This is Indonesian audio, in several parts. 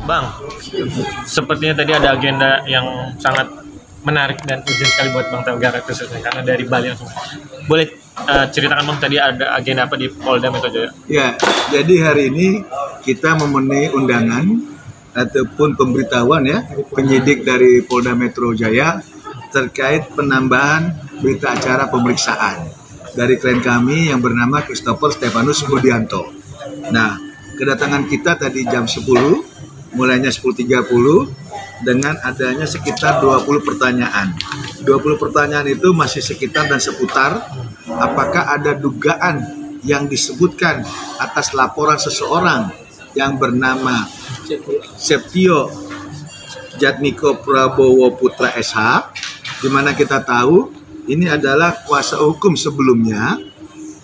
Bang, sepertinya tadi ada agenda yang sangat menarik dan urgent sekali buat Bang Tenggara khususnya karena dari Bali langsung. Boleh ceritakan Bang tadi ada agenda apa di Polda Metro Jaya? Ya, jadi hari ini kita memenuhi undangan ataupun pemberitahuan ya penyidik dari Polda Metro Jaya terkait penambahan berita acara pemeriksaan dari klien kami yang bernama Christopher Stefanus Budianto. Nah, kedatangan kita tadi jam 10, mulainya 10.30 dengan adanya sekitar 20 pertanyaan. 20 pertanyaan itu masih sekitar dan seputar apakah ada dugaan yang disebutkan atas laporan seseorang yang bernama Septio Jatmiko Prabowo Putra SH, di mana kita tahu ini adalah kuasa hukum sebelumnya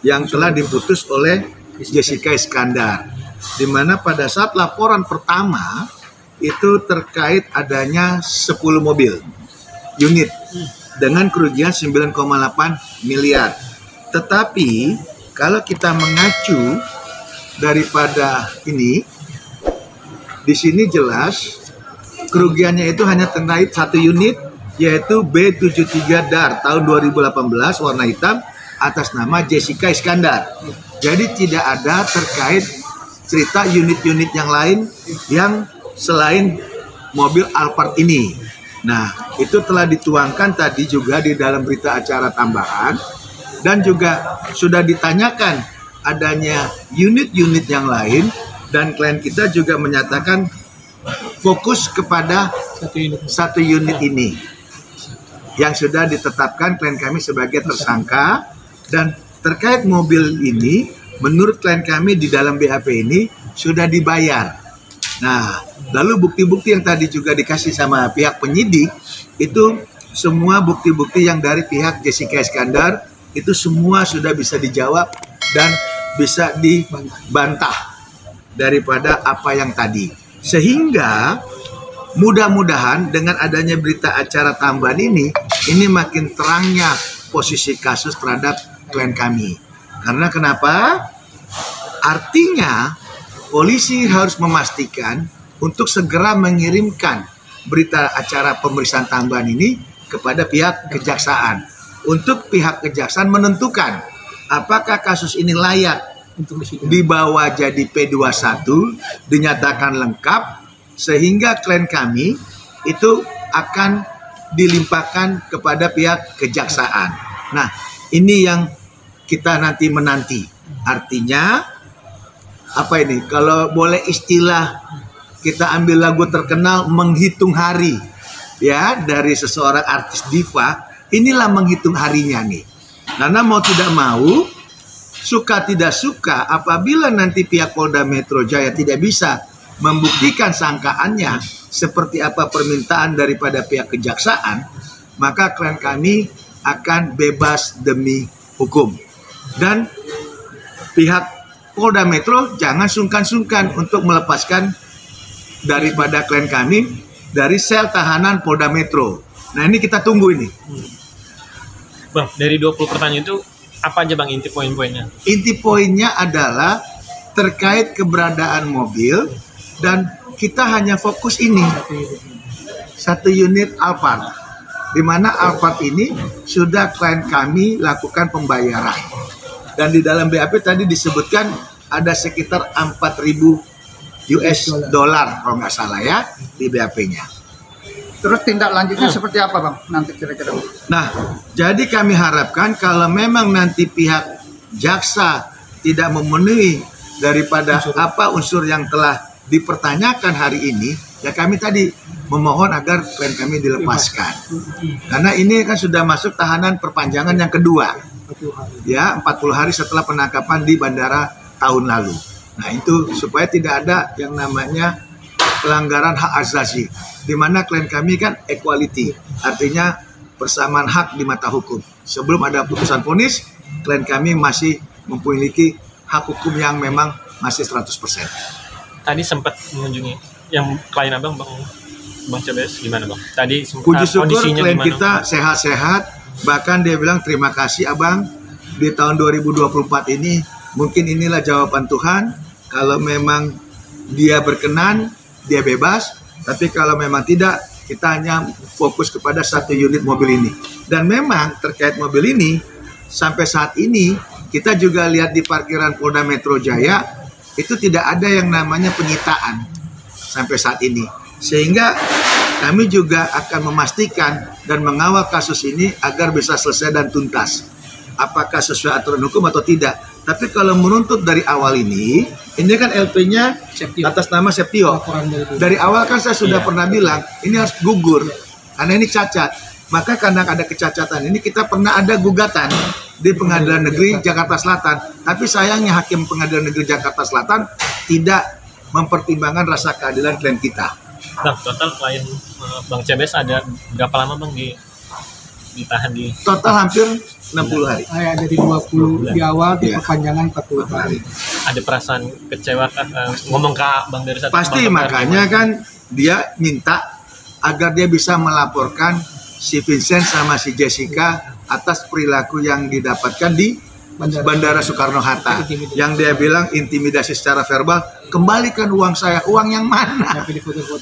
yang telah diputus oleh Jessica Iskandar, di mana pada saat laporan pertama itu terkait adanya 10 mobil unit dengan kerugian 9,8 miliar. Tetapi kalau kita mengacu daripada ini, di sini jelas kerugiannya itu hanya terkait satu unit, yaitu B73 DAR tahun 2018 warna hitam atas nama Jessica Iskandar. Jadi tidak ada terkait cerita unit-unit yang lain yang selain mobil Alphard ini. Nah, itu telah dituangkan tadi juga di dalam berita acara tambahan dan juga sudah ditanyakan adanya unit-unit yang lain dan klien kita juga menyatakan fokus kepada satu unit ini yang sudah ditetapkan klien kami sebagai tersangka. Dan terkait mobil ini menurut klien kami di dalam BAP ini sudah dibayar. Nah, lalu bukti-bukti yang tadi juga dikasih sama pihak penyidik itu semua bukti-bukti yang dari pihak Jessica Iskandar itu semua sudah bisa dijawab dan bisa dibantah daripada apa yang tadi. Sehingga mudah-mudahan dengan adanya berita acara tambahan ini makin terangnya posisi kasus terhadap klien kami. Karena kenapa? Artinya polisi harus memastikan untuk segera mengirimkan berita acara pemeriksaan tambahan ini kepada pihak kejaksaan. Untuk pihak kejaksaan menentukan apakah kasus ini layak dibawa jadi P21, dinyatakan lengkap, sehingga klien kami itu akan dilimpahkan kepada pihak kejaksaan. Nah, ini yang kita menanti. Artinya apa ini? Kalau boleh istilah kita ambil lagu terkenal menghitung hari ya dari seseorang artis diva, inilah menghitung harinya nih. Karena mau tidak mau, suka tidak suka apabila nanti pihak Polda Metro Jaya tidak bisa membuktikan sangkaannya seperti apa permintaan daripada pihak kejaksaan, maka klien kami akan bebas demi hukum. Dan pihak Polda Metro jangan sungkan-sungkan untuk melepaskan daripada klien kami dari sel tahanan Polda Metro. Nah, ini kita tunggu ini. Bang, dari 20 pertanyaan itu apa aja Bang inti poin-poinnya? Inti poinnya adalah terkait keberadaan mobil dan kita hanya fokus ini. Satu unit Alphard, di mana Alphard ini sudah klien kami lakukan pembayaran. Dan di dalam BAP tadi disebutkan ada sekitar 4.000 US dollar kalau nggak salah ya di BAP-nya. Terus tindak lanjutnya seperti apa Bang nanti kira-kira? Nah, jadi kami harapkan kalau memang nanti pihak jaksa tidak memenuhi daripada unsur yang telah dipertanyakan hari ini, ya kami tadi memohon agar klien kami dilepaskan. Karena ini kan sudah masuk tahanan perpanjangan yang kedua. Ya, 40 hari setelah penangkapan di bandara tahun lalu. Nah, itu supaya tidak ada yang namanya pelanggaran hak asasi, di mana klien kami kan equality, artinya persamaan hak di mata hukum. Sebelum ada putusan vonis, klien kami masih memiliki hak hukum yang memang masih 100%. Tadi sempat mengunjungi yang klien Abang, Bang CBS, gimana Bang? Tadi puji syukur klien gimana? Kita sehat-sehat, bahkan dia bilang terima kasih Abang, di tahun 2024 ini mungkin inilah jawaban Tuhan, kalau memang dia berkenan dia bebas. Tapi kalau memang tidak, kita hanya fokus kepada satu unit mobil ini. Dan memang terkait mobil ini, sampai saat ini kita juga lihat di parkiran Polda Metro Jaya itu tidak ada yang namanya penyitaan sampai saat ini. Sehingga kami juga akan memastikan dan mengawal kasus ini agar bisa selesai dan tuntas. Apakah sesuai aturan hukum atau tidak. Tapi kalau menuntut dari awal ini kan LP-nya atas nama Septio. Dari awal kan saya sudah pernah bilang, ini harus gugur, karena ini cacat. Maka karena ada kecacatan ini, kita pernah ada gugatan di Pengadilan Negeri Jakarta Selatan. Tapi sayangnya Hakim Pengadilan Negeri Jakarta Selatan tidak mempertimbangkan rasa keadilan klien kita. Bang, total klien Bang CBS ada berapa lama Bang ditahan di? Total hampir 60 hari. Ada di 20 di awal, di perpanjangan 40 hari. Ada perasaan kecewa ngomong ke Bang dari satu? Pasti, makanya kan dia minta agar dia bisa melaporkan si Vincent sama si Jessica atas perilaku yang didapatkan di Bandara Soekarno-Hatta. Yang dia bilang intimidasi secara verbal, kembalikan uang saya. Uang yang mana?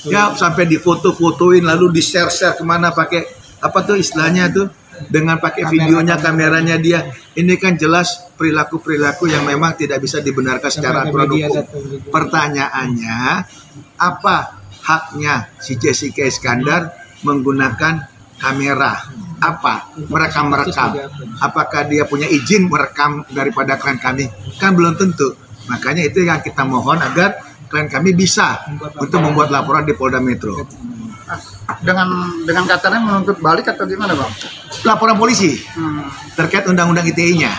Ya, sampai difoto-fotoin lalu di-share-share kemana pakai apa tuh istilahnya tuh, dengan pakai videonya, kameranya dia. Ini kan jelas perilaku-perilaku yang memang tidak bisa dibenarkan secara aturan hukum. Pertanyaannya, apa haknya si Jessica Iskandar menggunakan kamera? Apa? Merekam. Apakah dia punya izin merekam daripada klien kami? Kan belum tentu. Makanya itu yang kita mohon agar klien kami bisa untuk membuat laporan di Polda Metro. Dengan katanya menuntut balik atau gimana Bang? Laporan polisi terkait undang-undang ITE-nya.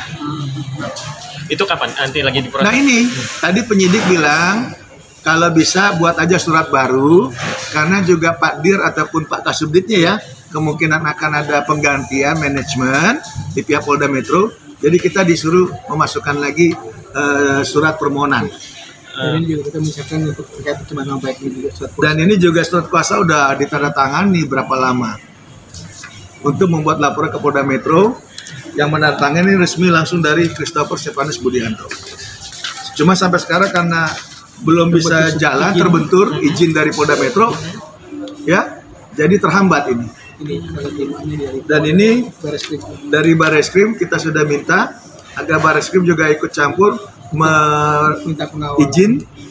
Itu kapan? Nanti lagi diproses? Nah ini, tadi penyidik bilang kalau bisa buat aja surat baru, karena juga Pak Dir ataupun Pak Kasubditnya ya, kemungkinan akan ada penggantian manajemen di pihak Polda Metro. Jadi kita disuruh memasukkan lagi surat permohonan. Dan ini juga kita misalkan untuk terkait pencemaran nama baik ini juga surat. Dan ini juga surat kuasa udah ditandatangani berapa lama untuk membuat laporan ke Polda Metro, yang menandatangani resmi langsung dari Christopher Stefanus Budianto. Cuma sampai sekarang karena belum bisa jalan, terbentur izin dari Polda Metro, ya, jadi terhambat ini. Dan ini dari Barreskrim kita sudah minta agar Barreskrim juga ikut campur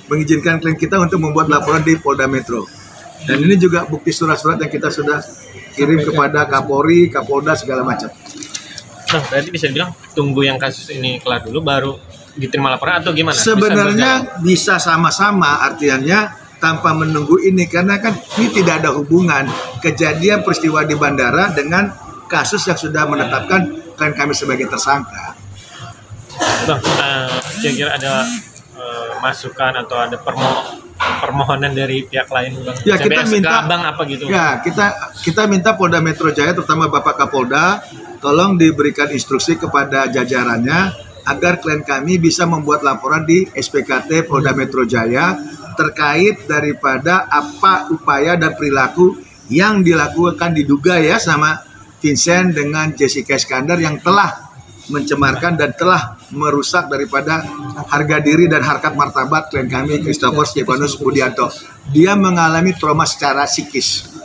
mengizinkan klien kita untuk membuat laporan di Polda Metro. Dan ini juga bukti surat-surat yang kita sudah kirim kepada Kapolri, Kapolda segala macam. Nah, berarti bisa dibilang tunggu yang kasus ini kelar dulu baru diterima laporan atau gimana? Sebenarnya bisa sama-sama, artinya tanpa menunggu ini, karena kan ini tidak ada hubungan kejadian peristiwa di bandara dengan kasus yang sudah menetapkan klien kami sebagai tersangka. Bang, kira-kira ada masukan atau ada permohonan dari pihak lain Bang? Ya, kita minta Bang apa gitu? Ya, kita minta Polda Metro Jaya, terutama Bapak Kapolda, tolong diberikan instruksi kepada jajarannya agar klien kami bisa membuat laporan di SPKT Polda Metro Jaya terkait daripada apa upaya dan perilaku yang dilakukan diduga ya sama Vincent dengan Jessica Iskandar yang telah mencemarkan dan telah merusak daripada harga diri dan harkat martabat klien kami Christopher Stefanus Budianto. Dia mengalami trauma secara psikis.